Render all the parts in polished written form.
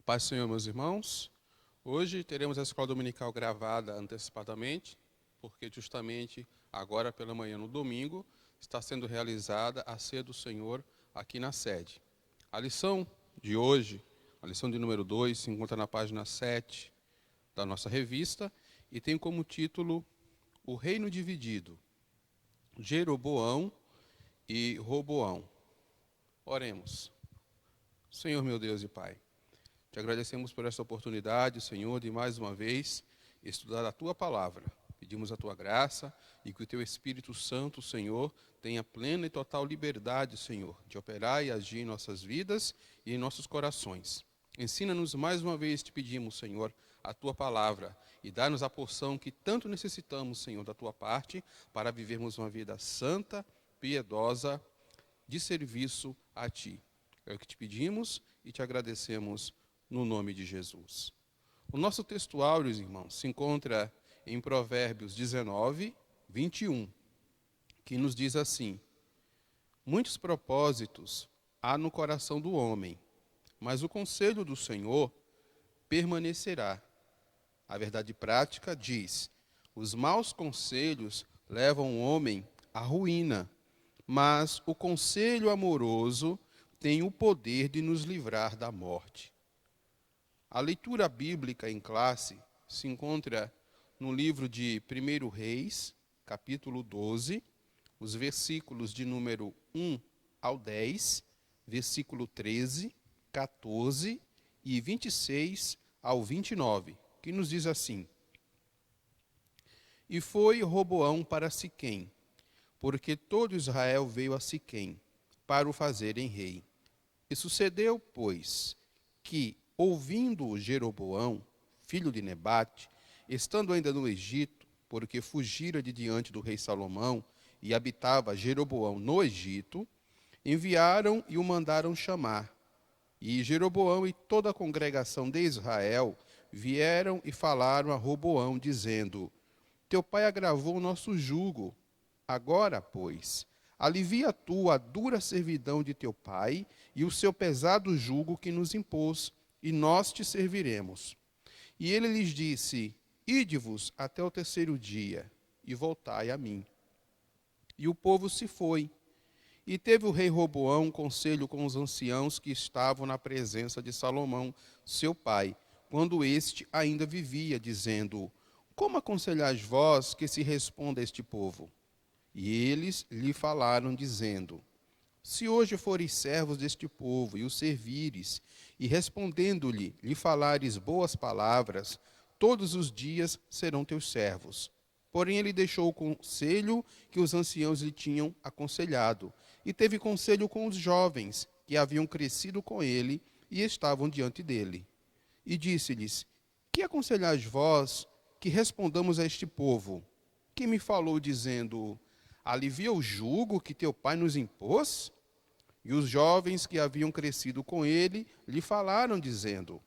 Paz do Senhor, meus irmãos. Hoje teremos a escola dominical gravada antecipadamente, porque justamente agora pela manhã, no domingo, está sendo realizada a ceia do Senhor aqui na sede. A lição de hoje, a lição de número 2, se encontra na página 7 da nossa revista e tem como título O Reino Dividido, Jeroboão e Roboão. Oremos. Senhor, meu Deus e Pai, te agradecemos por esta oportunidade, Senhor, de mais uma vez estudar a Tua Palavra. Pedimos a Tua graça e que o Teu Espírito Santo, Senhor, tenha plena e total liberdade, Senhor, de operar e agir em nossas vidas e em nossos corações. Ensina-nos mais uma vez, te pedimos, Senhor, a Tua Palavra e dá-nos a porção que tanto necessitamos, Senhor, da Tua parte, para vivermos uma vida santa, piedosa, de serviço a Ti. É o que te pedimos e te agradecemos no nome de Jesus. O nosso textuário, irmãos, se encontra em Provérbios 19, 21, que nos diz assim: muitos propósitos há no coração do homem, mas o conselho do Senhor permanecerá. A verdade prática diz: os maus conselhos levam o homem à ruína, mas o conselho amoroso tem o poder de nos livrar da morte. A leitura bíblica em classe se encontra no livro de 1 Reis, capítulo 12, os versículos de número 1 ao 10, versículo 13, 14 e 26 ao 29, que nos diz assim: E foi Roboão para Siquém, porque todo Israel veio a Siquém para o fazerem rei. E sucedeu, pois, que, ouvindo Jeroboão, filho de Nebate, estando ainda no Egito, porque fugira de diante do rei Salomão, e habitava Jeroboão no Egito, enviaram e o mandaram chamar. E Jeroboão e toda a congregação de Israel vieram e falaram a Roboão, dizendo: Teu pai agravou o nosso jugo. Agora, pois, alivia tu a dura servidão de teu pai e o seu pesado jugo que nos impôs, e nós te serviremos. E ele lhes disse: Ide-vos até o terceiro dia, e voltai a mim. E o povo se foi. E teve o rei Roboão conselho com os anciãos que estavam na presença de Salomão, seu pai, quando este ainda vivia, dizendo: Como aconselhais vós que se responda a este povo? E eles lhe falaram, dizendo: Se hoje fores servos deste povo e o servires, e respondendo-lhe, lhe falares boas palavras, todos os dias serão teus servos. Porém ele deixou o conselho que os anciãos lhe tinham aconselhado, e teve conselho com os jovens, que haviam crescido com ele e estavam diante dele. E disse-lhes: Que aconselhais vós que respondamos a este povo? Que me falou, dizendo: Alivia o jugo que teu pai nos impôs? E os jovens que haviam crescido com ele lhe falaram, dizendo: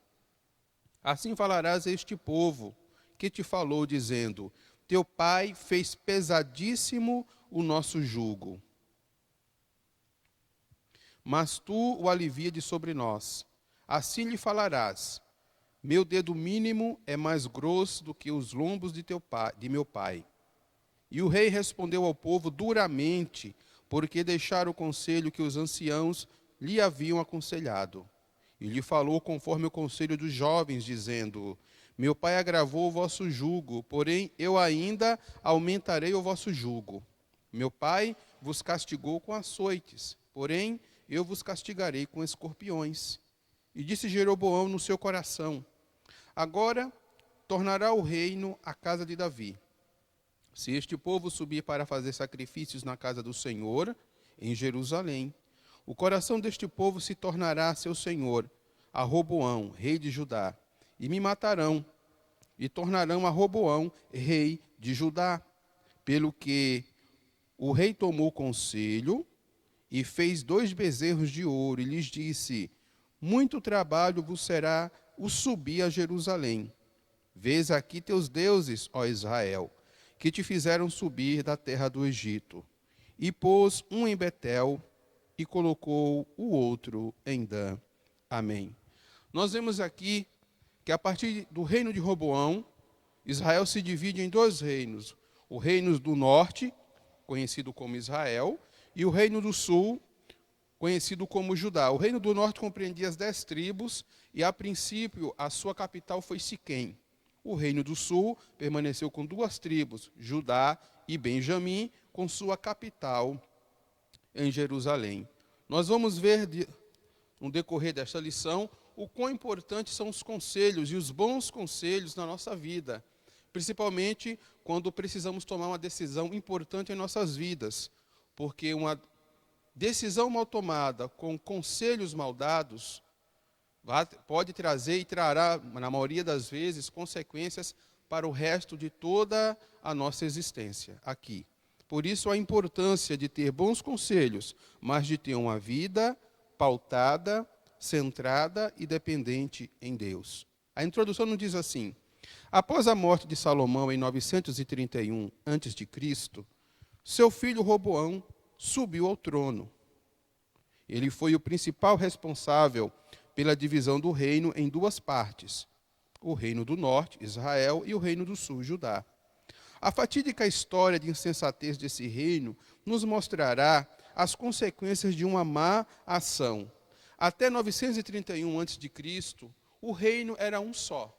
Assim falarás a este povo que te falou, dizendo: Teu pai fez pesadíssimo o nosso jugo. Mas tu o alivia de sobre nós. Assim lhe falarás: Meu dedo mínimo é mais grosso do que os lombos de meu pai. E o rei respondeu ao povo duramente, porque deixaram o conselho que os anciãos lhe haviam aconselhado. E lhe falou conforme o conselho dos jovens, dizendo: Meu pai agravou o vosso jugo, porém eu ainda aumentarei o vosso jugo. Meu pai vos castigou com açoites, porém eu vos castigarei com escorpiões. E disse Jeroboão no seu coração: Agora tornará o reino à casa de Davi. Se este povo subir para fazer sacrifícios na casa do Senhor, em Jerusalém, o coração deste povo se tornará seu senhor, a Roboão, rei de Judá, e me matarão, e tornarão a Roboão, rei de Judá. Pelo que o rei tomou conselho e fez 2 bezerros de ouro, e lhes disse: Muito trabalho vos será o subir a Jerusalém. Vês aqui teus deuses, ó Israel, que te fizeram subir da terra do Egito. E pôs um em Betel, e colocou o outro em Dan. Amém. Nós vemos aqui que a partir do reino de Roboão, Israel se divide em dois reinos. O reino do norte, conhecido como Israel, e o reino do sul, conhecido como Judá. O reino do norte compreendia as 10 tribos e, a princípio, a sua capital foi Siquém. O reino do sul permaneceu com 2 tribos, Judá e Benjamim, com sua capital em Jerusalém. Nós vamos ver, no decorrer desta lição, o quão importantes são os conselhos e os bons conselhos na nossa vida, principalmente quando precisamos tomar uma decisão importante em nossas vidas, porque uma decisão mal tomada com conselhos mal dados pode trazer e trará, na maioria das vezes, consequências para o resto de toda a nossa existência aqui. Por isso, a importância de ter bons conselhos, mas de ter uma vida pautada, centrada e dependente em Deus. A introdução nos diz assim: após a morte de Salomão em 931 a.C., seu filho Roboão subiu ao trono. Ele foi o principal responsável pela divisão do reino em 2 partes: o reino do norte, Israel, e o reino do sul, Judá. A fatídica história de insensatez desse reino nos mostrará as consequências de uma má ação. Até 931 a.C., o reino era um só,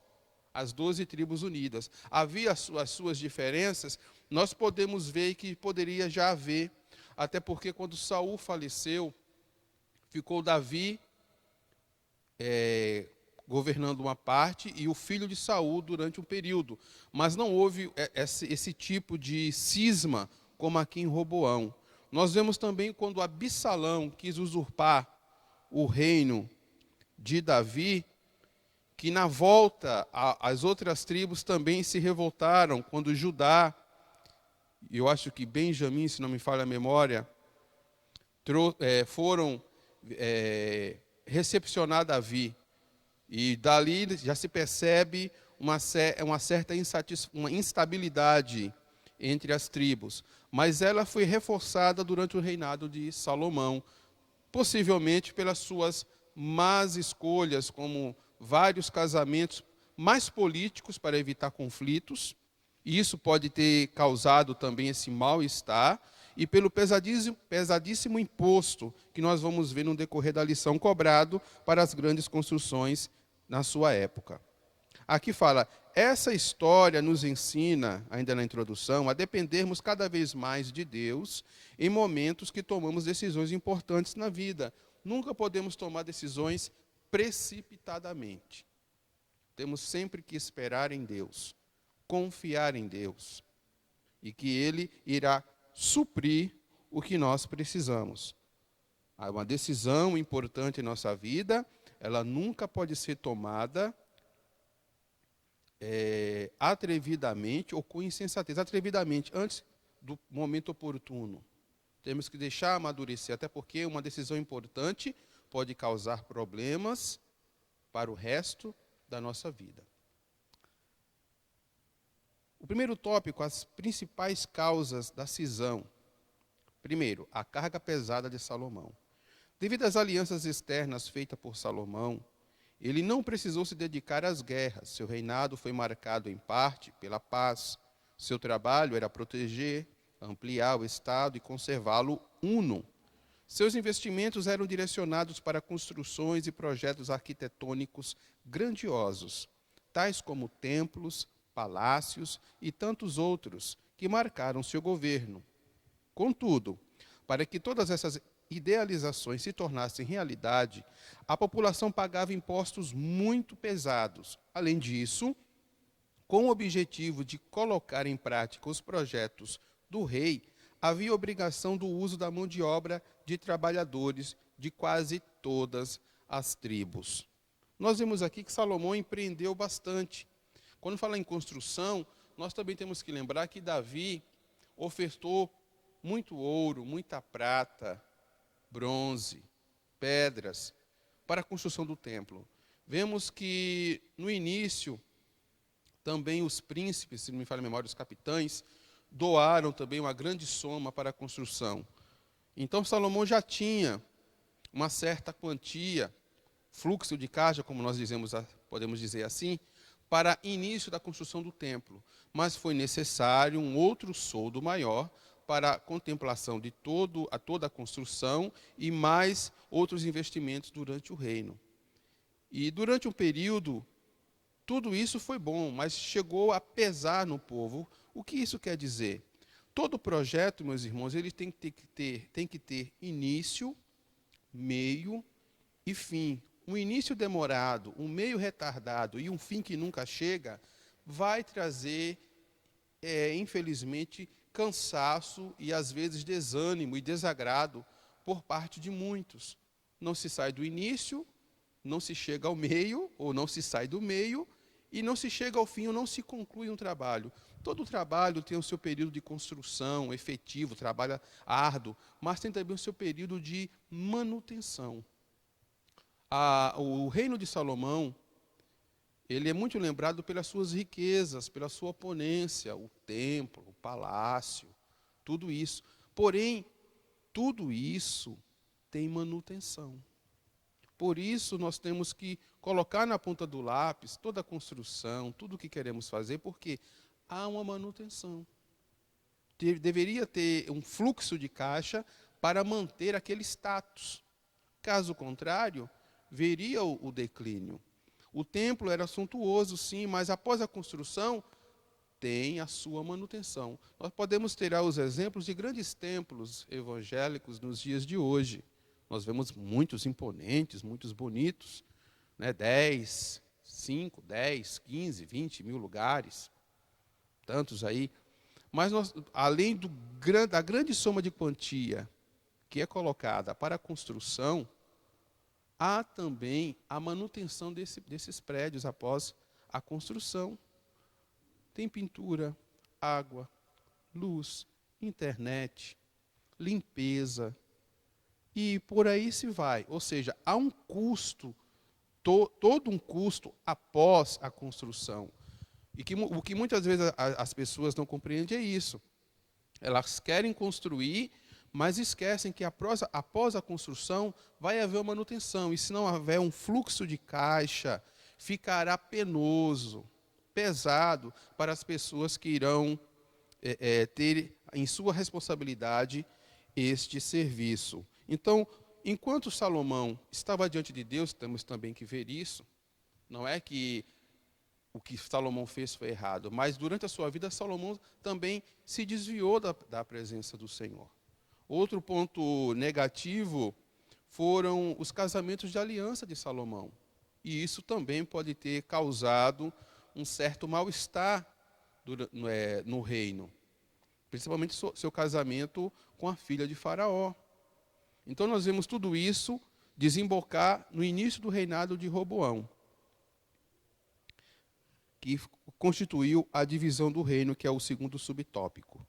as 12 tribos unidas. Havia as suas diferenças, nós podemos ver que poderia já haver, até porque quando Saul faleceu, ficou Davi governando uma parte e o filho de Saul durante um período. Mas não houve esse tipo de cisma como aqui em Roboão. Nós vemos também quando Absalão quis usurpar o reino de Davi, que na volta as outras tribos também se revoltaram, quando Judá, e eu acho que Benjamim, se não me falha a memória, foram recepcionar Davi. E dali já se percebe uma certa instabilidade entre as tribos. Mas ela foi reforçada durante o reinado de Salomão, possivelmente pelas suas más escolhas, como vários casamentos mais políticos para evitar conflitos. E isso pode ter causado também esse mal-estar, e pelo pesadíssimo imposto que nós vamos ver no decorrer da lição cobrado para as grandes construções na sua época. Aqui fala: essa história nos ensina, ainda na introdução, a dependermos cada vez mais de Deus em momentos que tomamos decisões importantes na vida. Nunca podemos tomar decisões precipitadamente. Temos sempre que esperar em Deus, confiar em Deus, e que Ele irá suprir o que nós precisamos. Uma decisão importante em nossa vida, ela nunca pode ser tomada atrevidamente ou com insensatez. Atrevidamente, antes do momento oportuno. Temos que deixar amadurecer, até porque uma decisão importante pode causar problemas para o resto da nossa vida. O primeiro tópico, as principais causas da cisão. Primeiro, a carga pesada de Salomão. Devido às alianças externas feitas por Salomão, ele não precisou se dedicar às guerras. Seu reinado foi marcado, em parte, pela paz. Seu trabalho era proteger, ampliar o Estado e conservá-lo uno. Seus investimentos eram direcionados para construções e projetos arquitetônicos grandiosos, tais como templos, palácios e tantos outros que marcaram seu governo. Contudo, para que todas essas idealizações se tornassem realidade, a população pagava impostos muito pesados. Além disso, com o objetivo de colocar em prática os projetos do rei, havia obrigação do uso da mão de obra de trabalhadores de quase todas as tribos. Nós vemos aqui que Salomão empreendeu bastante. Quando fala em construção, nós também temos que lembrar que Davi ofertou muito ouro, muita prata, bronze, pedras, para a construção do templo. Vemos que, no início, também os príncipes, se não me falha a memória, os capitães, doaram também uma grande soma para a construção. Então, Salomão já tinha uma certa quantia fluxo de caixa, como nós podemos dizer assim, para início da construção do templo, mas foi necessário um outro soldo maior para a contemplação de toda a construção e mais outros investimentos durante o reino. E durante um período, tudo isso foi bom, mas chegou a pesar no povo. O que isso quer dizer? Todo projeto, meus irmãos, ele tem que ter início, meio e fim. Um início demorado, um meio retardado e um fim que nunca chega, vai trazer, infelizmente, cansaço e, às vezes, desânimo e desagrado por parte de muitos. Não se sai do início, não se chega ao meio, ou não se sai do meio, e não se chega ao fim, ou não se conclui um trabalho. Todo trabalho tem o seu período de construção efetivo, trabalho árduo, mas tem também o seu período de manutenção. O reino de Salomão, ele é muito lembrado pelas suas riquezas, pela sua oponência, o templo, o palácio, tudo isso. Porém, tudo isso tem manutenção. Por isso, nós temos que colocar na ponta do lápis toda a construção, tudo o que queremos fazer, porque há uma manutenção. Deveria ter um fluxo de caixa para manter aquele status. Caso contrário, veria o declínio. O templo era suntuoso, sim, mas após a construção, tem a sua manutenção. Nós podemos tirar os exemplos de grandes templos evangélicos nos dias de hoje. Nós vemos muitos imponentes, muitos bonitos, 10, 5, 10, 15, 20 mil lugares, tantos aí. Mas além da grande soma de quantia que é colocada para a construção, há também a manutenção desses prédios após a construção. Tem pintura, água, luz, internet, limpeza, e por aí se vai. Ou seja, há um custo, todo um custo após a construção. E o que muitas vezes as pessoas não compreendem é isso. Elas querem construir, mas esquecem que após a construção vai haver uma manutenção. E se não houver um fluxo de caixa, ficará penoso, pesado para as pessoas que irão ter em sua responsabilidade este serviço. Então, enquanto Salomão estava diante de Deus, temos também que ver isso. Não é que o que Salomão fez foi errado, mas durante a sua vida, Salomão também se desviou da presença do Senhor. Outro ponto negativo foram os casamentos de aliança de Salomão. E isso também pode ter causado um certo mal-estar no reino. Principalmente seu casamento com a filha de Faraó. Então nós vemos tudo isso desembocar no início do reinado de Roboão, que constituiu a divisão do reino, que é o segundo subtópico.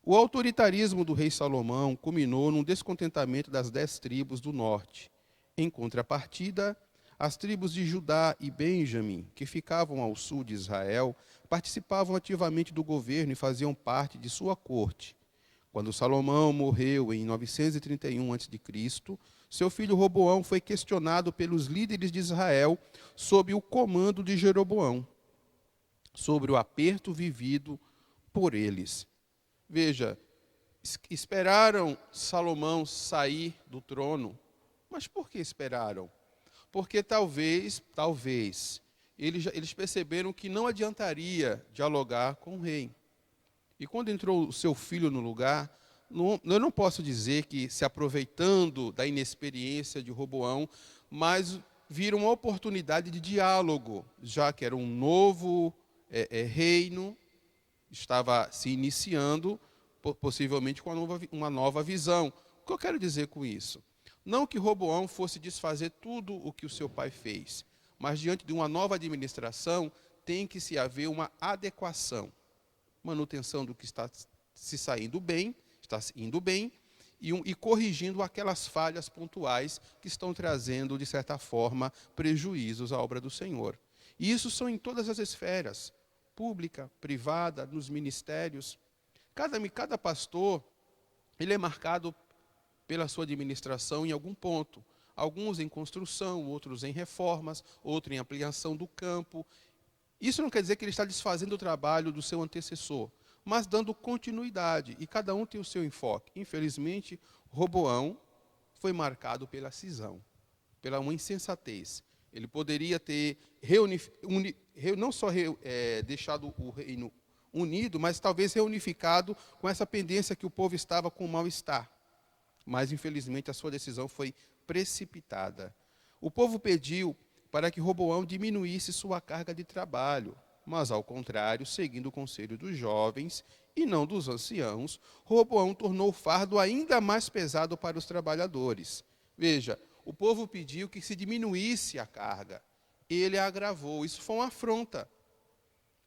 O autoritarismo do rei Salomão culminou num descontentamento das 10 tribos do norte. Em contrapartida, as tribos de Judá e Benjamim, que ficavam ao sul de Israel, participavam ativamente do governo e faziam parte de sua corte. Quando Salomão morreu em 931 a.C., seu filho Roboão foi questionado pelos líderes de Israel sob o comando de Jeroboão, sobre o aperto vivido por eles. Veja, esperaram Salomão sair do trono, mas por que esperaram? Porque talvez, eles perceberam que não adiantaria dialogar com o rei. E quando entrou o seu filho no lugar, eu não posso dizer que se aproveitando da inexperiência de Roboão, mas viram uma oportunidade de diálogo, já que era um novo reino, estava se iniciando, possivelmente com uma nova visão. O que eu quero dizer com isso? Não que Roboão fosse desfazer tudo o que o seu pai fez, mas diante de uma nova administração, tem que se haver uma adequação, manutenção do que está indo bem, e corrigindo aquelas falhas pontuais que estão trazendo, de certa forma, prejuízos à obra do Senhor. E isso são em todas as esferas, pública, privada, nos ministérios. Cada pastor, ele é marcado pela sua administração em algum ponto. alguns em construção, outros em reformas, outros em ampliação do campo. Isso não quer dizer que ele está desfazendo o trabalho do seu antecessor, mas dando continuidade, e cada um tem o seu enfoque. Infelizmente, Roboão foi marcado pela cisão, pela uma insensatez. Ele poderia ter não só deixado o reino unido, mas talvez reunificado com essa pendência que o povo estava com mal-estar. Mas, infelizmente, a sua decisão foi precipitada. O povo pediu para que Roboão diminuísse sua carga de trabalho, mas, ao contrário, seguindo o conselho dos jovens e não dos anciãos, Roboão tornou o fardo ainda mais pesado para os trabalhadores. Veja, o povo pediu que se diminuísse a carga. Ele a agravou. Isso foi uma afronta.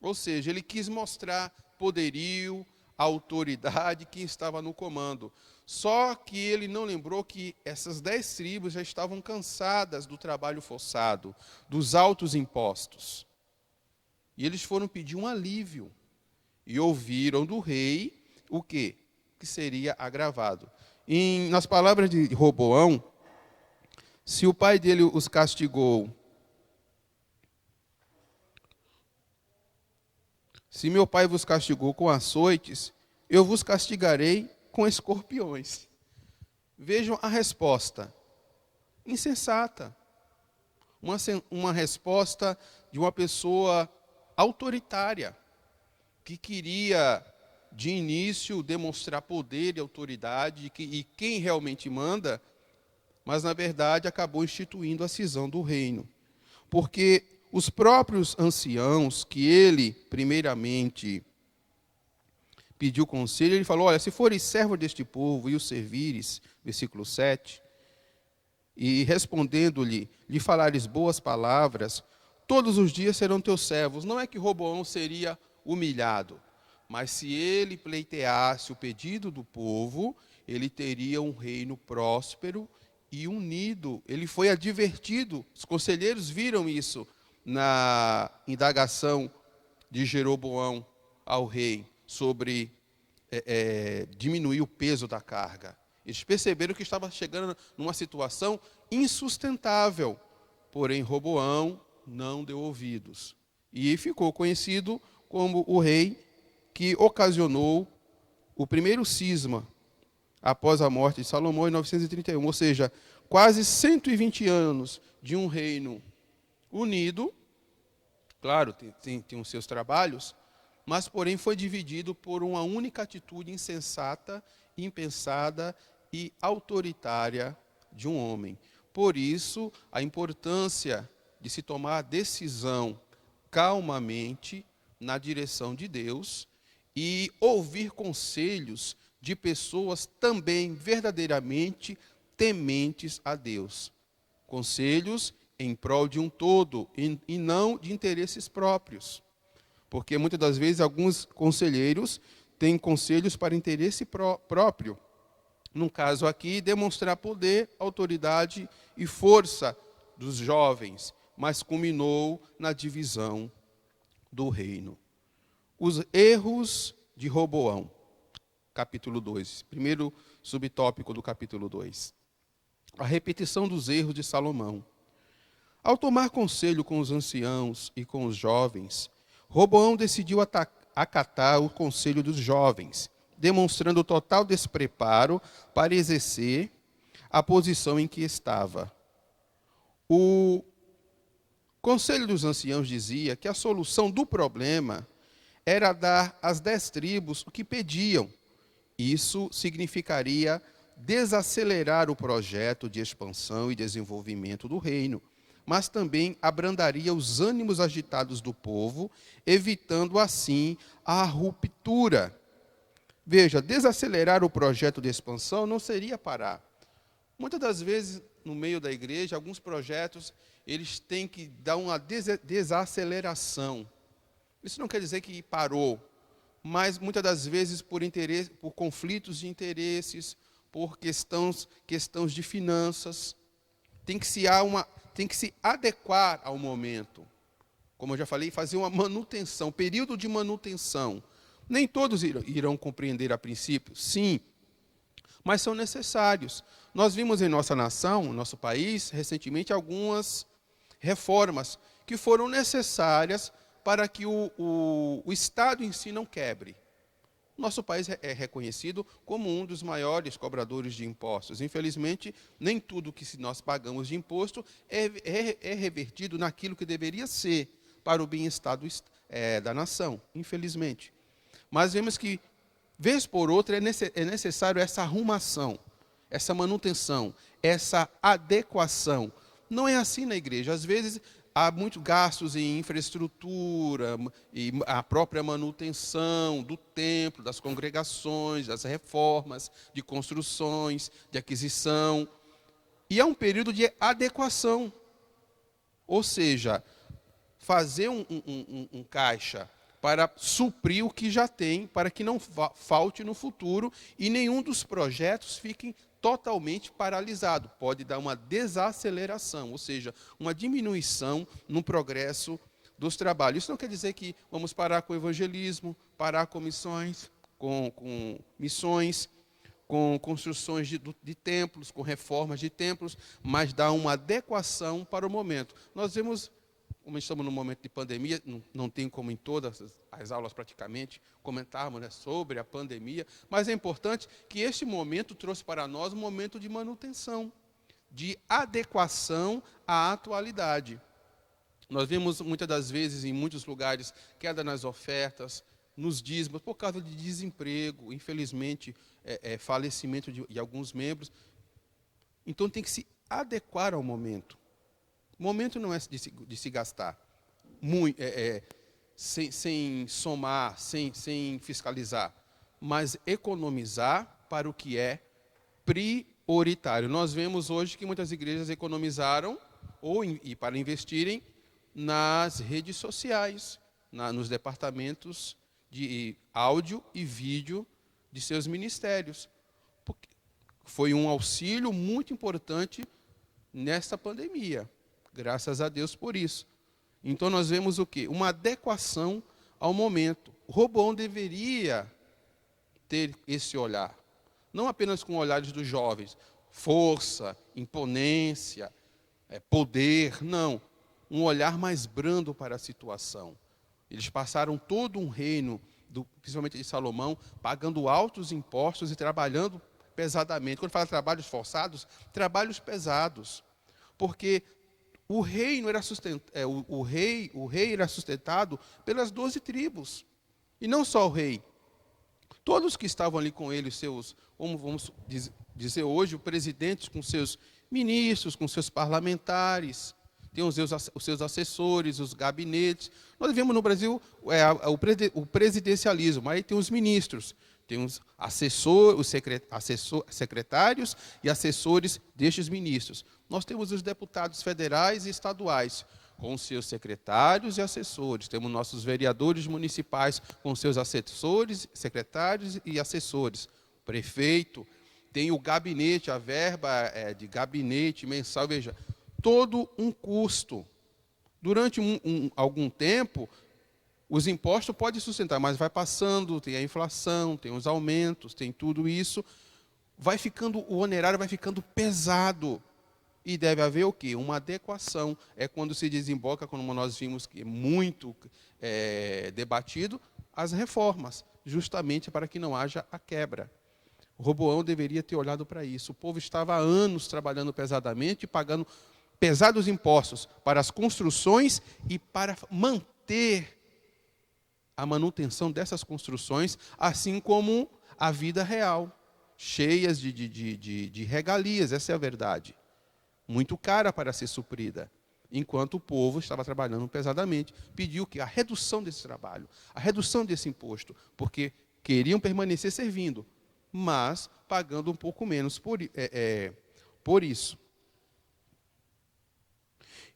Ou seja, ele quis mostrar poderio, autoridade, quem estava no comando. Só que ele não lembrou que essas 10 tribos já estavam cansadas do trabalho forçado, dos altos impostos. E eles foram pedir um alívio. E ouviram do rei o quê? Que seria agravado. Nas palavras de Roboão, se o pai dele os castigou, se meu pai vos castigou com açoites, eu vos castigarei com escorpiões. Vejam a resposta. Insensata. Uma resposta de uma pessoa autoritária, que queria, de início, demonstrar poder e autoridade, e quem realmente manda, mas, na verdade, acabou instituindo a cisão do reino. Porque os próprios anciãos, que ele, primeiramente, pediu conselho, ele falou, olha, se fores servo deste povo e o servires, versículo 7, e respondendo-lhe, lhe falares boas palavras, todos os dias serão teus servos. Não é que Roboão seria humilhado, mas se ele pleiteasse o pedido do povo, ele teria um reino próspero e unido. Ele foi advertido, os conselheiros viram isso na indagação de Jeroboão ao rei sobre diminuir o peso da carga. Eles perceberam que estava chegando numa situação insustentável, porém Roboão não deu ouvidos. E ficou conhecido como o rei que ocasionou o primeiro cisma após a morte de Salomão em 931, ou seja, quase 120 anos de um reino unido, claro, tem os seus trabalhos, mas, porém, foi dividido por uma única atitude insensata, impensada e autoritária de um homem. Por isso, a importância de se tomar a decisão calmamente na direção de Deus e ouvir conselhos de pessoas também verdadeiramente tementes a Deus. Conselhos em prol de um todo e não de interesses próprios. Porque muitas das vezes alguns conselheiros têm conselhos para interesse próprio. No caso aqui, demonstrar poder, autoridade e força dos jovens, mas culminou na divisão do reino. Os erros de Roboão, capítulo 2, primeiro subtópico do capítulo 2. A repetição dos erros de Salomão. Ao tomar conselho com os anciãos e com os jovens, Roboão decidiu acatar o conselho dos jovens, demonstrando total despreparo para exercer a posição em que estava. O conselho dos anciãos dizia que a solução do problema era dar às 10 tribos o que pediam. Isso significaria desacelerar o projeto de expansão e desenvolvimento do reino, mas também abrandaria os ânimos agitados do povo, evitando assim a ruptura. Veja, desacelerar o projeto de expansão não seria parar. Muitas das vezes, no meio da igreja, alguns projetos, eles têm que dar uma desaceleração. Isso não quer dizer que parou, mas muitas das vezes por interesse, por conflitos de interesses, por questões de finanças, tem que se adequar ao momento. Como eu já falei, fazer uma manutenção, período de manutenção. Nem todos irão compreender a princípio, sim, mas são necessários. Nós vimos em nossa nação, nosso país, recentemente, algumas reformas que foram necessárias para que o Estado em si não quebre. Nosso país é reconhecido como um dos maiores cobradores de impostos. Infelizmente, nem tudo que nós pagamos de imposto é revertido naquilo que deveria ser para o bem-estar da nação, infelizmente. Mas vemos que, vez por outra, é necessário essa arrumação, essa manutenção, essa adequação. Não é assim na igreja. Às vezes, há muitos gastos em infraestrutura e a própria manutenção do templo, das congregações, das reformas, de construções, de aquisição. E há um período de adequação, ou seja, fazer um caixa para suprir o que já tem, para que não falte no futuro e nenhum dos projetos fiquem totalmente paralisado. Pode dar uma desaceleração, ou seja, uma diminuição no progresso dos trabalhos. Isso não quer dizer que vamos parar com o evangelismo, parar com missões, com construções de templos, com reformas de templos, mas dá uma adequação para o momento. Nós vemos, como estamos num momento de pandemia, não tem como em todas as aulas praticamente comentarmos, né, sobre a pandemia, mas é importante que este momento trouxe para nós um momento de manutenção, de adequação à atualidade. Nós vemos muitas das vezes, em muitos lugares, queda nas ofertas, nos dízimos, por causa de desemprego, infelizmente, falecimento de alguns membros. Então tem que se adequar ao momento. O momento não é de se gastar muito, sem somar, sem fiscalizar, mas economizar para o que é prioritário. Nós vemos hoje que muitas igrejas economizaram e para investirem nas redes sociais, nos departamentos de áudio e vídeo de seus ministérios. Porque foi um auxílio muito importante nesta pandemia. Graças a Deus por isso. Então nós vemos o quê? Uma adequação ao momento. O Roboão deveria ter esse olhar. Não apenas com olhares dos jovens. Força, imponência, poder. Não. Um olhar mais brando para a situação. Eles passaram todo um reino, principalmente de Salomão, pagando altos impostos e trabalhando pesadamente. Quando fala trabalhos forçados, trabalhos pesados. Porque o reino era o rei era sustentado pelas 12 tribos. E não só o rei. Todos que estavam ali com ele, vamos dizer hoje, os presidentes com seus ministros, com seus parlamentares, tem os seus assessores, os gabinetes. Nós vivemos no Brasil o presidencialismo, aí tem os ministros, tem os secretários e assessores destes ministros. Nós temos os deputados federais e estaduais, com seus secretários e assessores. Temos nossos vereadores municipais, com seus assessores, secretários e assessores. Prefeito, tem o gabinete, a verba de gabinete mensal, veja, todo um custo. Durante algum tempo, os impostos podem sustentar, mas vai passando, tem a inflação, tem os aumentos, tem tudo isso, o onerário vai ficando pesado. E deve haver o quê? Uma adequação. É quando se desemboca, como nós vimos que é muito debatido, as reformas, justamente para que não haja a quebra. O Roboão deveria ter olhado para isso. O povo estava há anos trabalhando pesadamente, pagando pesados impostos para as construções e para manter a manutenção dessas construções, assim como a vida real, cheias de regalias, essa é a verdade. Muito cara para ser suprida, enquanto o povo estava trabalhando pesadamente, pediu que a redução desse trabalho, a redução desse imposto, porque queriam permanecer servindo, mas pagando um pouco menos por isso.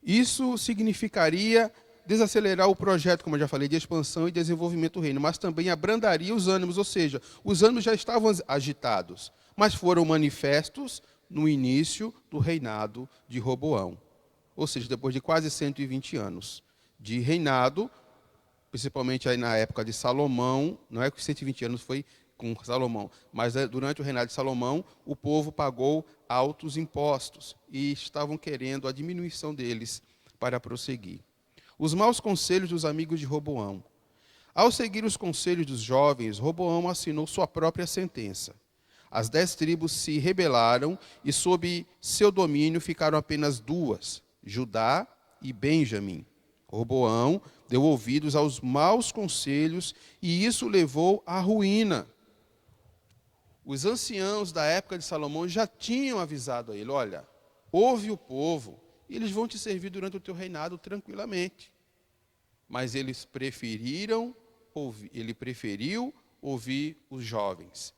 Isso significaria desacelerar o projeto, como eu já falei, de expansão e desenvolvimento do reino, mas também abrandaria os ânimos, ou seja, os ânimos já estavam agitados, mas foram manifestos no início do reinado de Roboão. Ou seja, depois de quase 120 anos de reinado, principalmente aí na época de Salomão, não é que 120 anos foi com Salomão, mas durante o reinado de Salomão, o povo pagou altos impostos e estavam querendo a diminuição deles para prosseguir. Os maus conselhos dos amigos de Roboão. Ao seguir os conselhos dos jovens, Roboão assinou sua própria sentença. As 10 tribos se rebelaram e sob seu domínio ficaram apenas 2, Judá e Benjamim. Roboão deu ouvidos aos maus conselhos e isso levou à ruína. Os anciãos da época de Salomão já tinham avisado a ele, olha, ouve o povo, e eles vão te servir durante o teu reinado tranquilamente. Mas ele preferiu ouvir os jovens.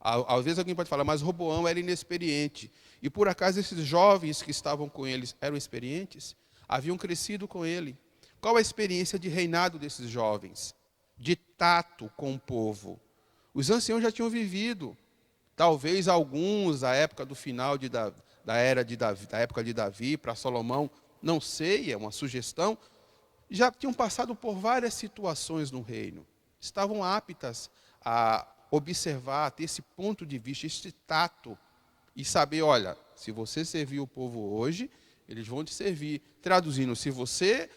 Às vezes alguém pode falar, mas Roboão era inexperiente. E por acaso esses jovens que estavam com eles eram experientes? Haviam crescido com ele. Qual a experiência de reinado desses jovens? De tato com o povo. Os anciãos já tinham vivido. Talvez alguns, da época do final da época de Davi para Salomão, não sei, é uma sugestão, já tinham passado por várias situações no reino. Estavam aptas a observar, a ter esse ponto de vista, esse tato, e saber, olha, se você servir o povo hoje, eles vão te servir. Traduzindo, se você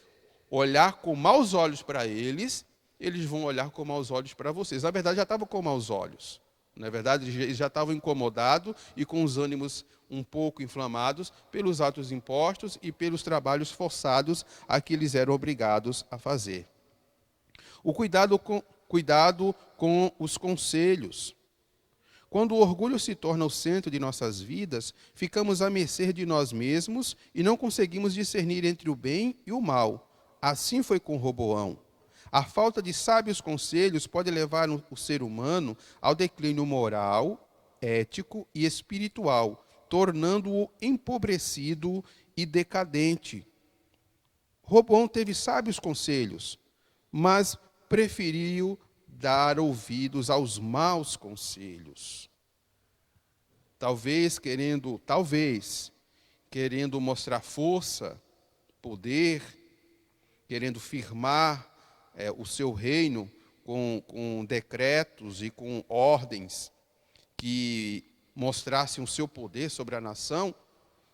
olhar com maus olhos para eles, eles vão olhar com maus olhos para vocês. Na verdade, já estavam com maus olhos. Na verdade, eles já estavam incomodados e com os ânimos um pouco inflamados pelos atos impostos e pelos trabalhos forçados a que eles eram obrigados a fazer. O cuidado com os conselhos. Quando o orgulho se torna o centro de nossas vidas, ficamos à mercê de nós mesmos e não conseguimos discernir entre o bem e o mal. Assim foi com Roboão. A falta de sábios conselhos pode levar o ser humano ao declínio moral, ético e espiritual, tornando-o empobrecido e decadente. Roboão teve sábios conselhos, mas preferiu dar ouvidos aos maus conselhos. Talvez querendo mostrar força, poder, querendo firmar o seu reino com decretos e com ordens que mostrassem o seu poder sobre a nação,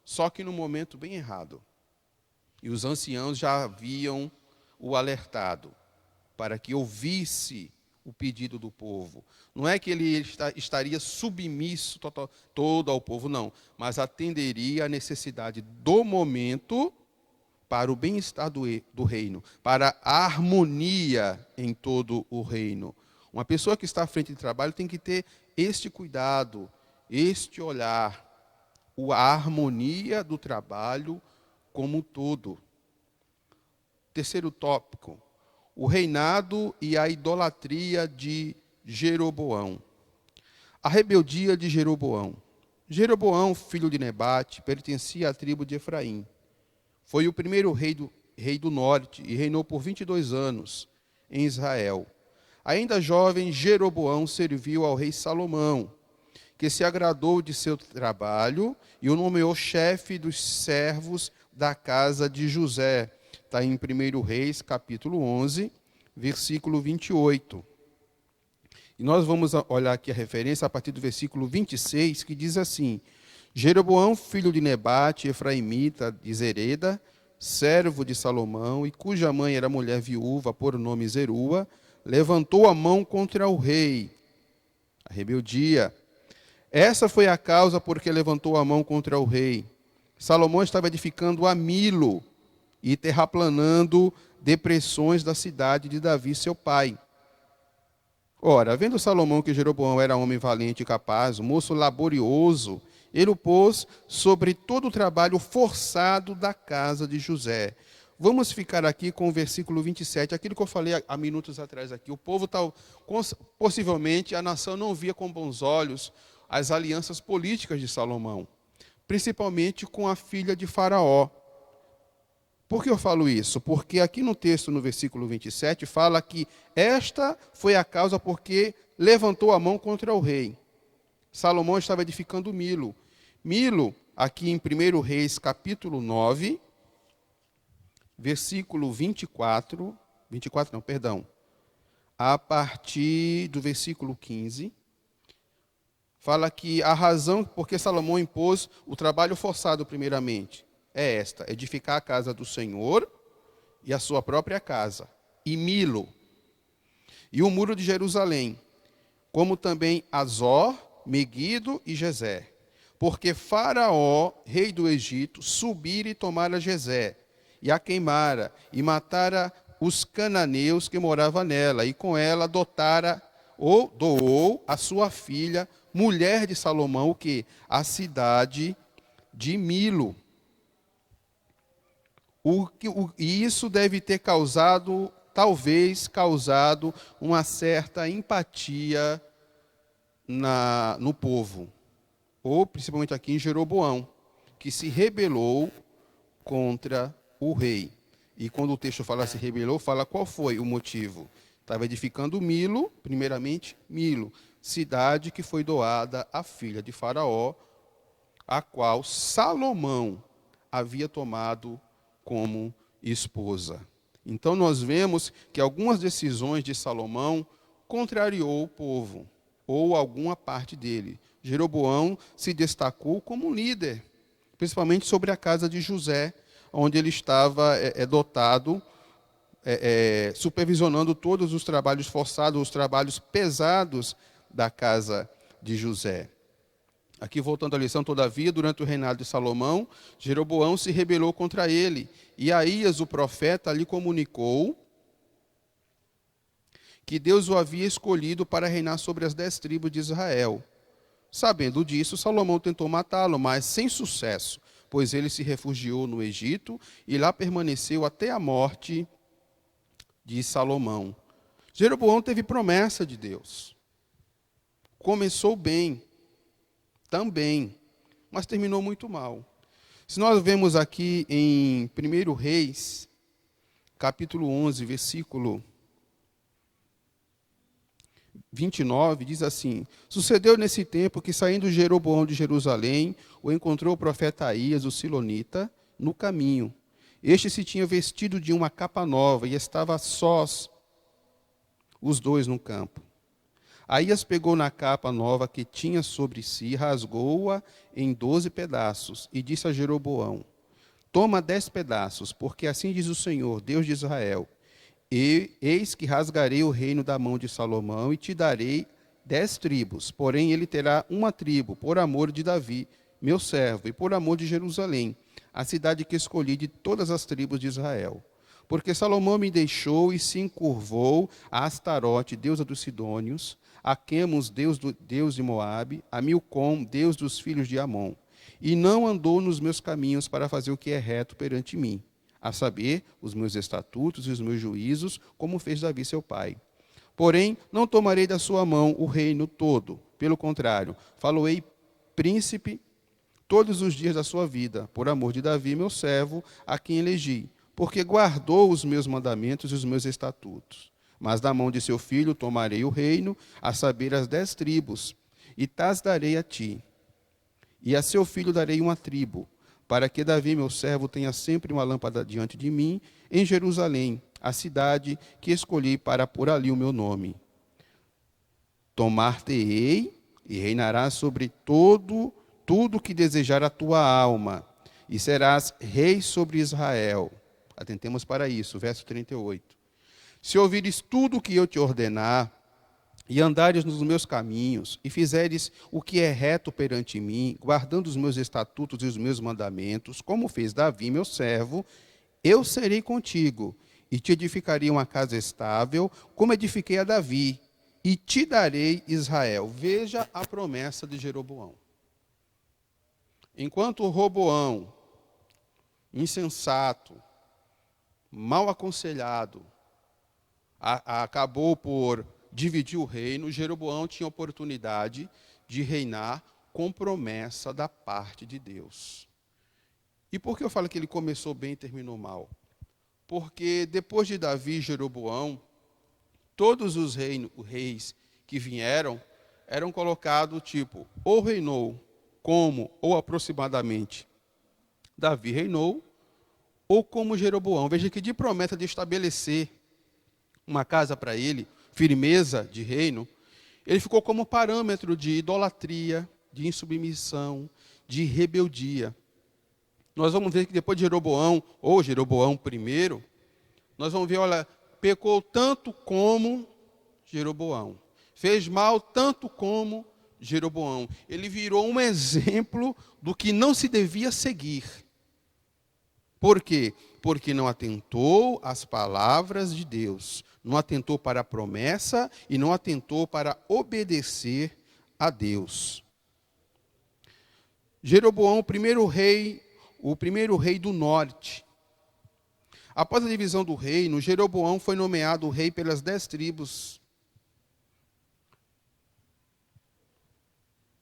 só que no momento bem errado. E os anciãos já haviam o alertado para que ouvisse o pedido do povo. Não é que ele estaria submisso todo ao povo, não, mas atenderia à necessidade do momento para o bem-estar do reino, para a harmonia em todo o reino. Uma pessoa que está à frente de trabalho tem que ter este cuidado, este olhar, a harmonia do trabalho como um todo. Terceiro tópico, o reinado e a idolatria de Jeroboão. A rebeldia de Jeroboão. Jeroboão, filho de Nebate, pertencia à tribo de Efraim. Foi o primeiro rei do norte e reinou por 22 anos em Israel. Ainda jovem, Jeroboão serviu ao rei Salomão, que se agradou de seu trabalho e o nomeou chefe dos servos da casa de José. Está em 1 Reis, capítulo 11, versículo 28. E nós vamos olhar aqui a referência a partir do versículo 26, que diz assim: Jeroboão, filho de Nebate, efraimita de Zereda, servo de Salomão, e cuja mãe era mulher viúva, por nome Zerua, levantou a mão contra o rei. A rebeldia. Essa foi a causa por que levantou a mão contra o rei. Salomão estava edificando a Milo e terraplanando depressões da cidade de Davi, seu pai. Ora, vendo Salomão que Jeroboão era homem valente e capaz, moço laborioso, ele o pôs sobre todo o trabalho forçado da casa de José. Vamos ficar aqui com o versículo 27, aquilo que eu falei há minutos atrás aqui. O povo, possivelmente, a nação não via com bons olhos as alianças políticas de Salomão, principalmente com a filha de Faraó. Por que eu falo isso? Porque aqui no texto, no versículo 27, fala que esta foi a causa porque levantou a mão contra o rei. Salomão estava edificando Milo. Milo, aqui em 1 Reis, capítulo 9, versículo 24, a partir do versículo 15, fala que a razão por que Salomão impôs o trabalho forçado primeiramente é esta: edificar a casa do Senhor e a sua própria casa, e Milo, e o muro de Jerusalém, como também Azor, Meguido e Gezé. Porque Faraó, rei do Egito, subira e tomara Gezé, e a queimara, e matara os cananeus que moravam nela, e com ela dotara, ou doou a sua filha, mulher de Salomão, o quê? A cidade de Milo. E isso deve ter causado, talvez causado, uma certa empatia no povo, ou principalmente aqui em Jeroboão, que se rebelou contra o rei. E quando o texto fala se rebelou, fala qual foi o motivo. Estava edificando Milo, primeiramente Milo, cidade que foi doada à filha de Faraó, a qual Salomão havia tomado como esposa. Então nós vemos que algumas decisões de Salomão contrariou o povo, ou alguma parte dele. Jeroboão se destacou como líder, principalmente sobre a casa de José, onde ele estava dotado, supervisionando todos os trabalhos forçados, os trabalhos pesados da casa de José. Aqui, voltando à lição, todavia, durante o reinado de Salomão, Jeroboão se rebelou contra ele. E Aías, o profeta, lhe comunicou que Deus o havia escolhido para reinar sobre as 10 tribos de Israel. Sabendo disso, Salomão tentou matá-lo, mas sem sucesso, pois ele se refugiou no Egito e lá permaneceu até a morte de Salomão. Jeroboão teve promessa de Deus. Começou bem, também, mas terminou muito mal. Se nós vemos aqui em 1 Reis, capítulo 11, versículo 29, diz assim: sucedeu nesse tempo que, saindo Jeroboão de Jerusalém, o encontrou o profeta Aías, o silonita, no caminho. Este se tinha vestido de uma capa nova e estava sós, os dois no campo. Aías pegou na capa nova que tinha sobre si, rasgou-a em 12 pedaços e disse a Jeroboão: toma 10 pedaços, porque assim diz o Senhor, Deus de Israel: eis que rasgarei o reino da mão de Salomão e te darei 10 tribos, porém ele terá uma tribo, por amor de Davi, meu servo, e por amor de Jerusalém, a cidade que escolhi de todas as tribos de Israel. Porque Salomão me deixou e se encurvou a Astarote, deusa dos Sidônios, a Quemos, deus de Moabe, a Milcom, deus dos filhos de Amon, e não andou nos meus caminhos para fazer o que é reto perante mim, a saber, os meus estatutos e os meus juízos, como fez Davi seu pai. Porém, não tomarei da sua mão o reino todo, pelo contrário, faloei príncipe todos os dias da sua vida, por amor de Davi, meu servo, a quem elegi, porque guardou os meus mandamentos e os meus estatutos. Mas da mão de seu filho tomarei o reino, a saber, as 10 tribos, e tas darei a ti. E a seu filho darei uma tribo, para que Davi, meu servo, tenha sempre uma lâmpada diante de mim, em Jerusalém, a cidade que escolhi para pôr ali o meu nome. Tomar-te-ei e reinarás sobre tudo que desejar a tua alma, e serás rei sobre Israel. Atentemos para isso, verso 38. Se ouvires tudo o que eu te ordenar, e andares nos meus caminhos, e fizeres o que é reto perante mim, guardando os meus estatutos e os meus mandamentos, como fez Davi, meu servo, eu serei contigo, e te edificarei uma casa estável, como edifiquei a Davi, e te darei Israel. Veja a promessa de Jeroboão. Enquanto Roboão, insensato, mal aconselhado, acabou por dividir o reino, Jeroboão tinha oportunidade de reinar com promessa da parte de Deus. E por que eu falo que ele começou bem e terminou mal? Porque depois de Davi e Jeroboão, todos os reis que vieram eram colocados tipo, ou reinou como ou aproximadamente Davi reinou, ou como Jeroboão. Veja que de promessa de estabelecer uma casa para ele, firmeza de reino, Ele ficou como parâmetro de idolatria, de insubmissão, de rebeldia. Nós vamos ver que depois de Jeroboão, ou Jeroboão primeiro, nós vamos ver, olha, pecou tanto como Jeroboão. Fez mal tanto como Jeroboão. Ele virou um exemplo do que não se devia seguir. Por quê? Porque não atentou às palavras de Deus, não atentou para a promessa e não atentou para obedecer a Deus. Jeroboão, o primeiro rei do norte. Após a divisão do reino, Jeroboão foi nomeado rei pelas 10 tribos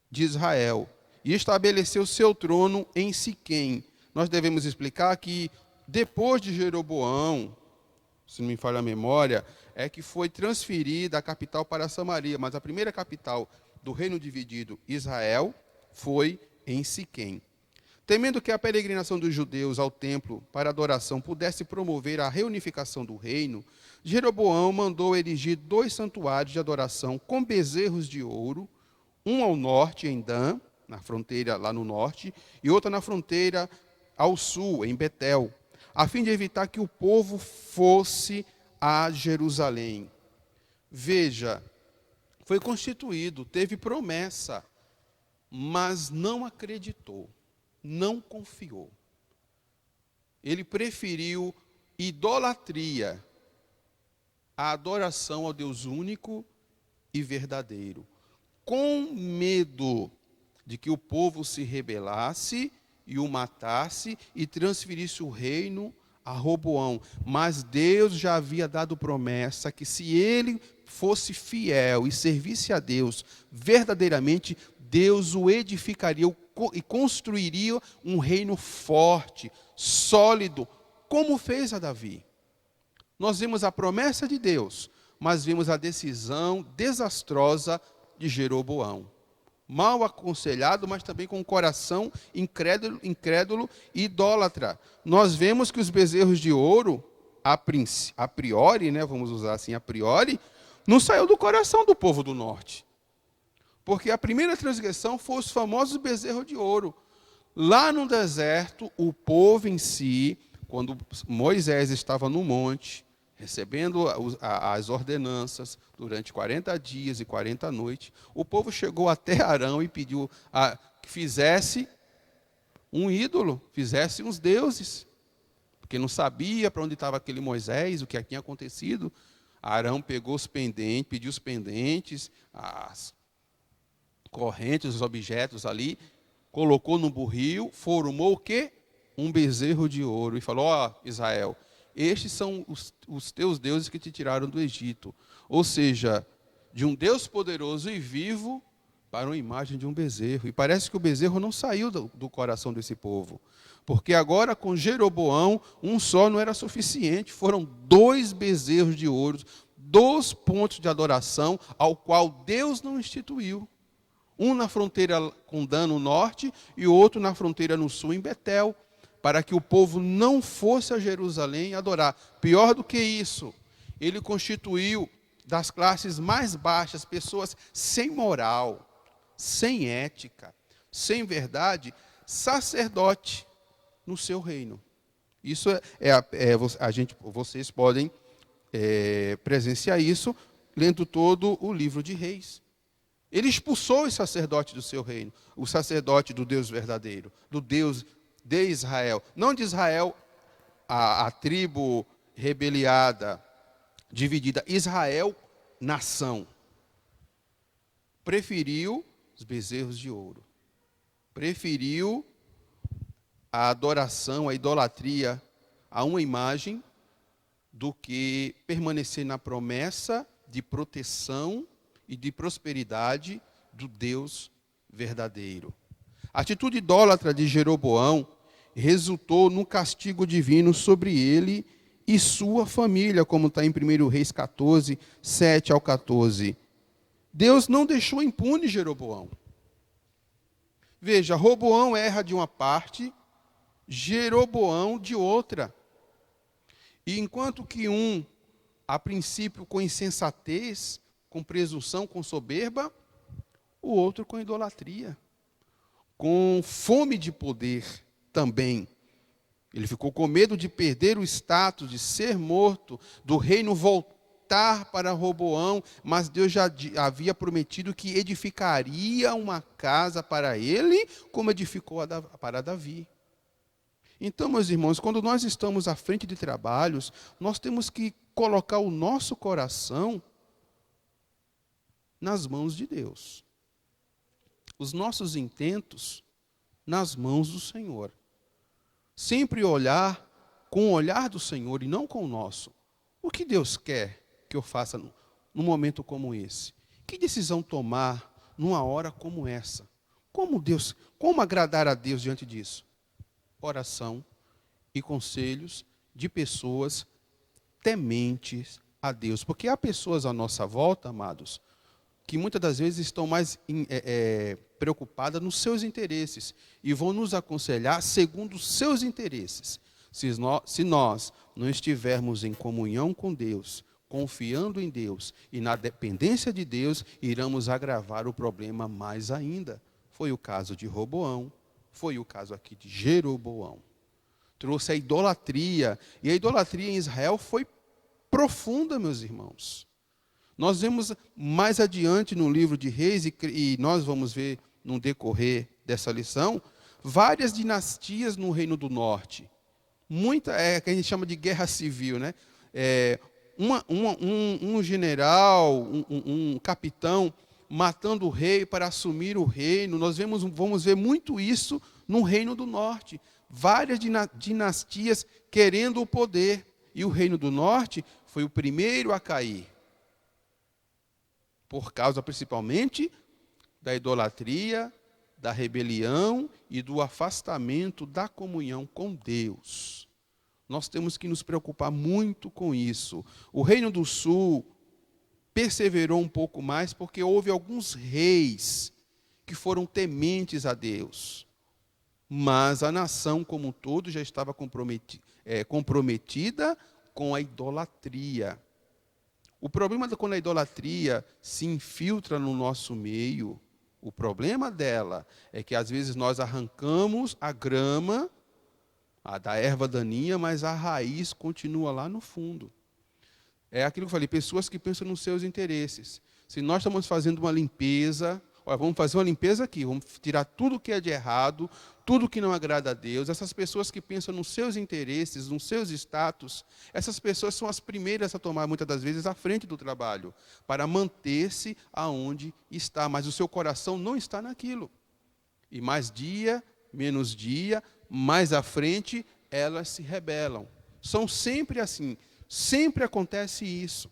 de Israel e estabeleceu seu trono em Siquém. Nós devemos explicar que depois de Jeroboão, se não me falha a memória, é que foi transferida a capital para Samaria, mas a primeira capital do reino dividido, Israel, foi em Siquém. Temendo que a peregrinação dos judeus ao templo para adoração pudesse promover a reunificação do reino, Jeroboão mandou erigir 2 santuários de adoração com bezerros de ouro, um ao norte, em Dan, na fronteira lá no norte, e outro na fronteira ao sul, em Betel, a fim de evitar que o povo fosse a Jerusalém. Veja, foi constituído, teve promessa, mas não acreditou, não confiou. Ele preferiu idolatria, a adoração ao Deus único e verdadeiro, com medo de que o povo se rebelasse e o matasse e transferisse o reino a Roboão. Mas Deus já havia dado promessa que se ele fosse fiel e servisse a Deus verdadeiramente, Deus o edificaria e construiria um reino forte, sólido, como fez a Davi. Nós vimos a promessa de Deus, mas vimos a decisão desastrosa de Jeroboão. Mal aconselhado, mas também com o coração incrédulo e idólatra. Nós vemos que os bezerros de ouro, a priori, vamos usar assim, a priori, não saiu do coração do povo do norte. Porque a primeira transgressão foi os famosos bezerros de ouro. Lá no deserto, o povo em si, quando Moisés estava no monte, recebendo as ordenanças durante 40 dias e 40 noites, o povo chegou até Arão e pediu que fizesse um ídolo, fizesse uns deuses, porque não sabia para onde estava aquele Moisés, o que tinha acontecido. Arão pegou os pendentes, pediu os pendentes, as correntes, os objetos ali, colocou no burril, formou o quê? Um bezerro de ouro, e falou, Israel, estes são os teus deuses que te tiraram do Egito. Ou seja, de um Deus poderoso e vivo para uma imagem de um bezerro. E parece que o bezerro não saiu do coração desse povo. Porque agora com Jeroboão, um só não era suficiente. Foram 2 bezerros de ouro, 2 pontos de adoração, ao qual Deus não instituiu. Um na fronteira com Dan no norte e o outro na fronteira no sul, em Betel, para que o povo não fosse a Jerusalém adorar. Pior do que isso, ele constituiu das classes mais baixas pessoas sem moral, sem ética, sem verdade, sacerdote no seu reino. Isso vocês podem presenciar isso lendo todo o livro de Reis. Ele expulsou os sacerdotes do seu reino, o sacerdote do Deus verdadeiro, do Deus de Israel. Não de Israel, a tribo rebeliada, dividida. Israel, nação. Preferiu os bezerros de ouro. Preferiu a adoração, a idolatria a uma imagem do que permanecer na promessa de proteção e de prosperidade do Deus verdadeiro. A atitude idólatra de Jeroboão resultou no castigo divino sobre ele e sua família, como está em 1 Reis 14, 7 ao 14. Deus não deixou impune Jeroboão. Veja, Roboão erra de uma parte, Jeroboão de outra. E enquanto que um, a princípio com insensatez, com presunção, com soberba, o outro com idolatria, com fome de poder também. Ele ficou com medo de perder o status, de ser morto, do reino voltar para Roboão, mas Deus já havia prometido que edificaria uma casa para ele, como edificou para Davi. Então, meus irmãos, quando nós estamos à frente de trabalhos, nós temos que colocar o nosso coração nas mãos de Deus. Os nossos intentos nas mãos do Senhor. Sempre olhar com o olhar do Senhor e não com o nosso. O que Deus quer que eu faça num momento como esse? Que decisão tomar numa hora como essa? Como agradar a Deus diante disso? Oração e conselhos de pessoas tementes a Deus. Porque há pessoas à nossa volta, amados, que muitas das vezes estão mais preocupadas nos seus interesses e vão nos aconselhar segundo os seus interesses. Se nós não estivermos em comunhão com Deus, confiando em Deus e na dependência de Deus, iremos agravar o problema mais ainda. Foi o caso de Roboão, foi o caso aqui de Jeroboão. Trouxe a idolatria, e a idolatria em Israel foi profunda, meus irmãos. Nós vemos mais adiante no livro de Reis, e nós vamos ver no decorrer dessa lição, várias dinastias no Reino do Norte. Muita, que a gente chama de guerra civil, né? Um general, um capitão, matando o rei para assumir o reino. Nós vamos ver muito isso no Reino do Norte. Várias dinastias querendo o poder. E o Reino do Norte foi o primeiro a cair. Por causa, principalmente, da idolatria, da rebelião e do afastamento da comunhão com Deus. Nós temos que nos preocupar muito com isso. O Reino do Sul perseverou um pouco mais porque houve alguns reis que foram tementes a Deus. Mas a nação como um todo já estava comprometida com a idolatria. O problema quando a idolatria se infiltra no nosso meio, o problema dela é que às vezes nós arrancamos a grama da erva daninha, mas a raiz continua lá no fundo. É aquilo que eu falei, pessoas que pensam nos seus interesses. Se nós estamos fazendo uma limpeza, vamos fazer uma limpeza aqui, vamos tirar tudo que é de errado, tudo que não agrada a Deus. Essas pessoas que pensam nos seus interesses, nos seus status, essas pessoas são as primeiras a tomar, muitas das vezes, a frente do trabalho, para manter-se aonde está, mas o seu coração não está naquilo. E mais dia, menos dia, mais à frente, elas se rebelam. São sempre assim, sempre acontece isso.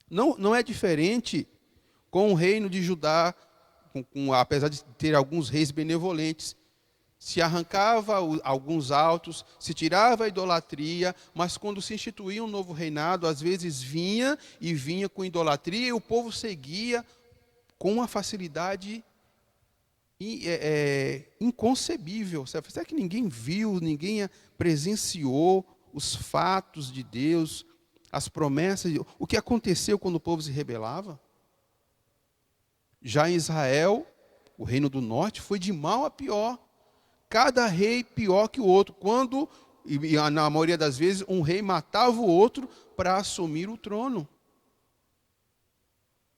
Não é diferente com o reino de Judá, apesar de ter alguns reis benevolentes. Se arrancava alguns altos, se tirava a idolatria, mas quando se instituía um novo reinado, às vezes vinha com idolatria, e o povo seguia com uma facilidade inconcebível. Será que ninguém viu, ninguém presenciou os fatos de Deus, as promessas, o que aconteceu quando o povo se rebelava? Já em Israel, o Reino do Norte foi de mal a pior. Cada rei pior que o outro. Na maioria das vezes, um rei matava o outro para assumir o trono.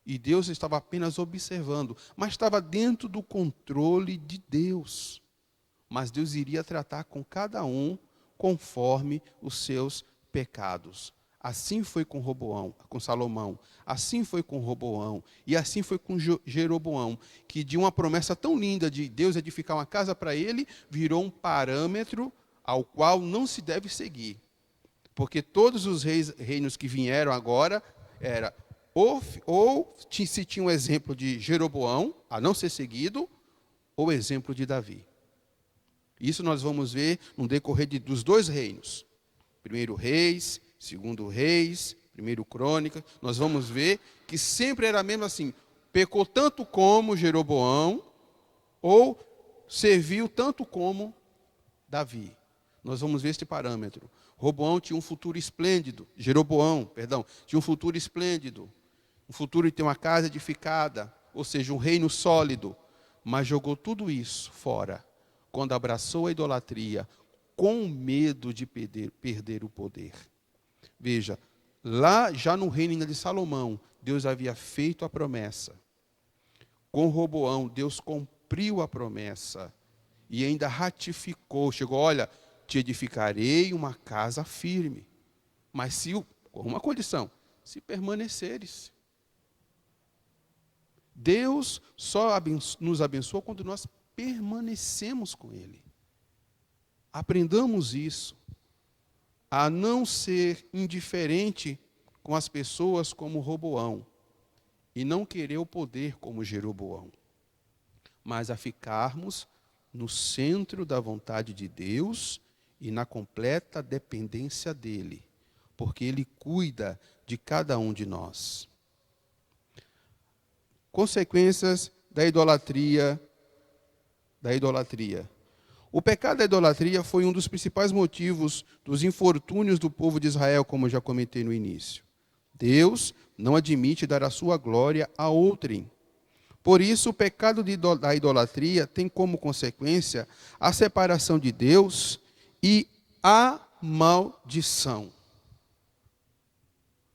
E Deus estava apenas observando, mas estava dentro do controle de Deus. Mas Deus iria tratar com cada um conforme os seus pecados. Assim foi com Salomão, assim foi com Roboão, e assim foi com Jeroboão, que de uma promessa tão linda de Deus edificar uma casa para ele, virou um parâmetro ao qual não se deve seguir. Porque todos os reinos que vieram agora, ou se tinha um exemplo de Jeroboão, a não ser seguido, ou exemplo de Davi. Isso nós vamos ver no decorrer dos dois reinos. Primeiro Reis, Segundo Reis, Primeiro Crônica, nós vamos ver que sempre era mesmo assim, pecou tanto como Jeroboão, ou serviu tanto como Davi. Nós vamos ver este parâmetro. Jeroboão tinha um futuro esplêndido, tinha um futuro esplêndido, um futuro de ter uma casa edificada, ou seja, um reino sólido, mas jogou tudo isso fora quando abraçou a idolatria, com medo de perder o poder. Veja, lá já no reino ainda de Salomão, Deus havia feito a promessa. Com Roboão, Deus cumpriu a promessa e ainda ratificou. Chegou, olha, te edificarei uma casa firme, mas se, com uma condição, se permaneceres. Deus só nos abençoa quando nós permanecemos com Ele. Aprendamos isso, a não ser indiferente com as pessoas como Roboão, e não querer o poder como Jeroboão, mas a ficarmos no centro da vontade de Deus e na completa dependência dEle, porque Ele cuida de cada um de nós. Consequências da idolatria. O pecado da idolatria foi um dos principais motivos dos infortúnios do povo de Israel, como eu já comentei no início. Deus não admite dar a sua glória a outrem. Por isso, o pecado da idolatria tem como consequência a separação de Deus e a maldição.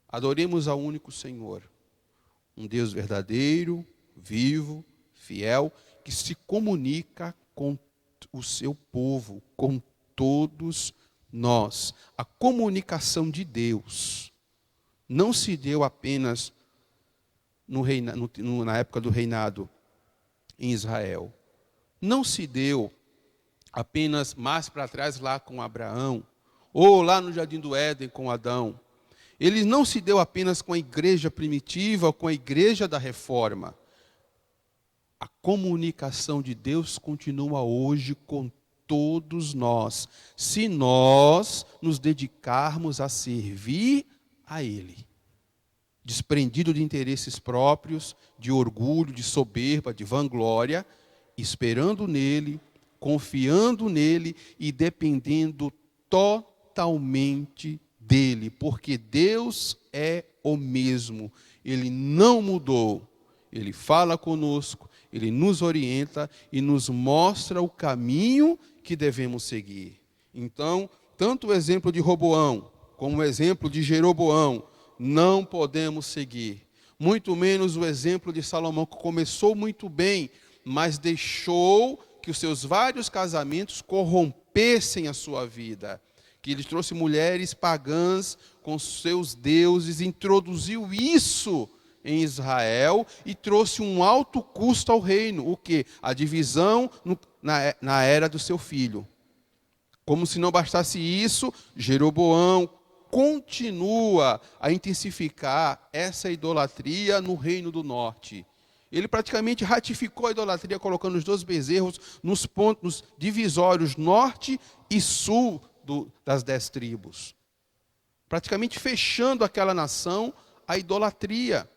Adoremos ao único Senhor, um Deus verdadeiro, vivo, fiel, que se comunica com o seu povo, com todos nós. A comunicação de Deus não se deu apenas na época do reinado em Israel. Não se deu apenas mais para trás lá com Abraão, ou lá no Jardim do Éden com Adão. Ele não se deu apenas com a igreja primitiva ou com a igreja da reforma. A comunicação de Deus continua hoje com todos nós, se nós nos dedicarmos a servir a Ele. Desprendido de interesses próprios, de orgulho, de soberba, de vanglória, esperando nele, confiando nele e dependendo totalmente dele, porque Deus é o mesmo, Ele não mudou, Ele fala conosco, Ele nos orienta e nos mostra o caminho que devemos seguir. Então, tanto o exemplo de Roboão, como o exemplo de Jeroboão, não podemos seguir. Muito menos o exemplo de Salomão, que começou muito bem, mas deixou que os seus vários casamentos corrompessem a sua vida. Que ele trouxe mulheres pagãs com seus deuses, introduziu isso em Israel e trouxe um alto custo ao reino. O quê? A divisão na era do seu filho. Como se não bastasse isso, Jeroboão continua a intensificar essa idolatria no reino do norte. Ele praticamente ratificou a idolatria, colocando os 2 bezerros nos pontos divisórios norte e sul das 10 tribos. Praticamente fechando aquela nação a idolatria.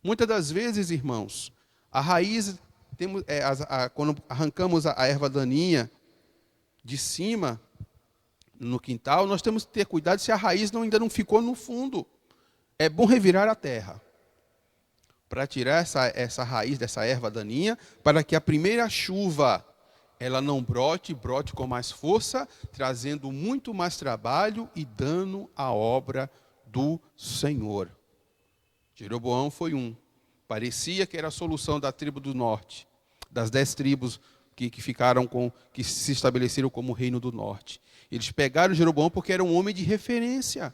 Muitas das vezes, irmãos, a raiz, quando arrancamos a erva daninha de cima, no quintal, nós temos que ter cuidado se a raiz ainda não ficou no fundo. É bom revirar a terra para tirar essa raiz dessa erva daninha, para que a primeira chuva ela não brote com mais força, trazendo muito mais trabalho e dano à obra do Senhor. Jeroboão foi parecia que era a solução da tribo do norte, das 10 tribos que se estabeleceram como reino do norte. Eles pegaram Jeroboão porque era um homem de referência.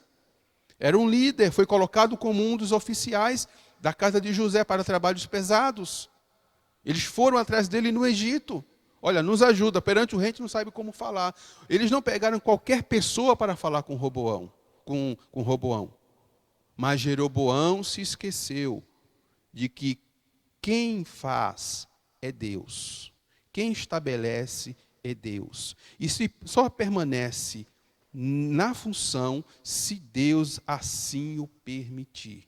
Era um líder, foi colocado como um dos oficiais da casa de José para trabalhos pesados. Eles foram atrás dele no Egito. Olha, nos ajuda, perante o rei a gente não sabe como falar. Eles não pegaram qualquer pessoa para falar com Roboão. Mas Jeroboão se esqueceu de que quem faz é Deus. Quem estabelece é Deus. E só permanece na função se Deus assim o permitir.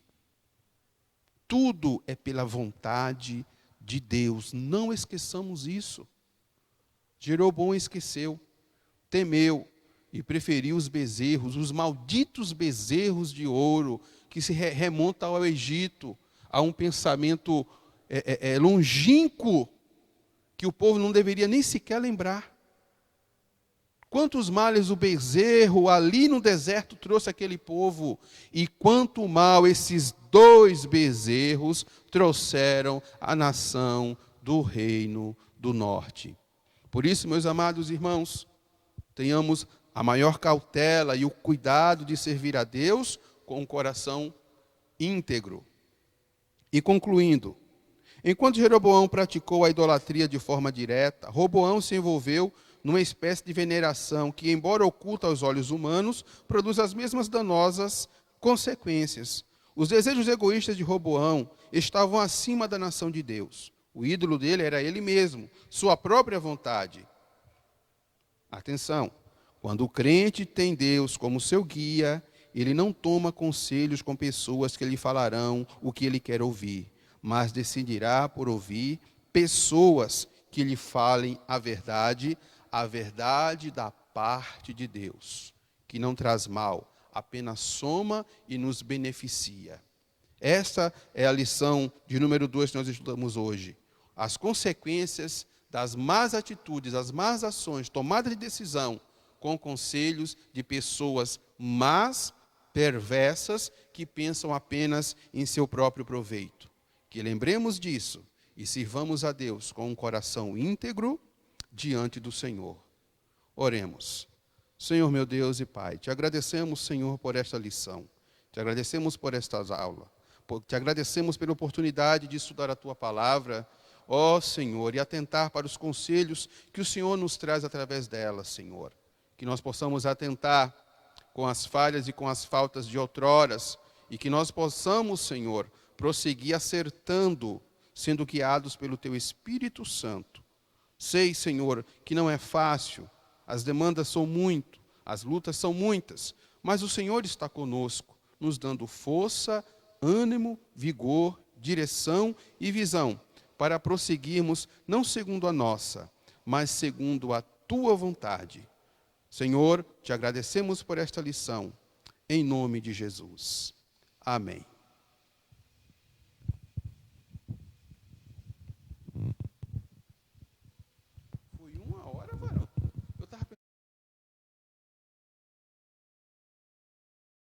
Tudo é pela vontade de Deus. Não esqueçamos isso. Jeroboão esqueceu, temeu, e preferiu os bezerros, os malditos bezerros de ouro, que se remonta ao Egito, a um pensamento longínquo, que o povo não deveria nem sequer lembrar. Quantos males o bezerro ali no deserto trouxe àquele povo, e quanto mal esses 2 bezerros trouxeram à nação do reino do norte. Por isso, meus amados irmãos, tenhamos a maior cautela e o cuidado de servir a Deus com o coração íntegro. E concluindo, enquanto Jeroboão praticou a idolatria de forma direta, Roboão se envolveu numa espécie de veneração que, embora oculta aos olhos humanos, produz as mesmas danosas consequências. Os desejos egoístas de Roboão estavam acima da nação de Deus. O ídolo dele era ele mesmo, sua própria vontade. Atenção, quando o crente tem Deus como seu guia, ele não toma conselhos com pessoas que lhe falarão o que ele quer ouvir, mas decidirá por ouvir pessoas que lhe falem a verdade da parte de Deus, que não traz mal, apenas soma e nos beneficia. Esta é a lição de número 2 que nós estudamos hoje. As consequências das más atitudes, das más ações, tomada de decisão com conselhos de pessoas más, perversas, que pensam apenas em seu próprio proveito. Que lembremos disso e sirvamos a Deus com um coração íntegro diante do Senhor. Oremos. Senhor meu Deus e Pai, te agradecemos, Senhor, por esta lição. Te agradecemos por estas aulas. Te agradecemos pela oportunidade de estudar a Tua palavra, ó Senhor, e atentar para os conselhos que o Senhor nos traz através dela, Senhor. Que nós possamos atentar com as falhas e com as faltas de outroras, e que nós possamos, Senhor, prosseguir acertando, sendo guiados pelo Teu Espírito Santo. Sei, Senhor, que não é fácil, as demandas são muito, as lutas são muitas, mas o Senhor está conosco, nos dando força, ânimo, vigor, direção e visão, para prosseguirmos não segundo a nossa, mas segundo a Tua vontade. Senhor, te agradecemos por esta lição, em nome de Jesus. Amém.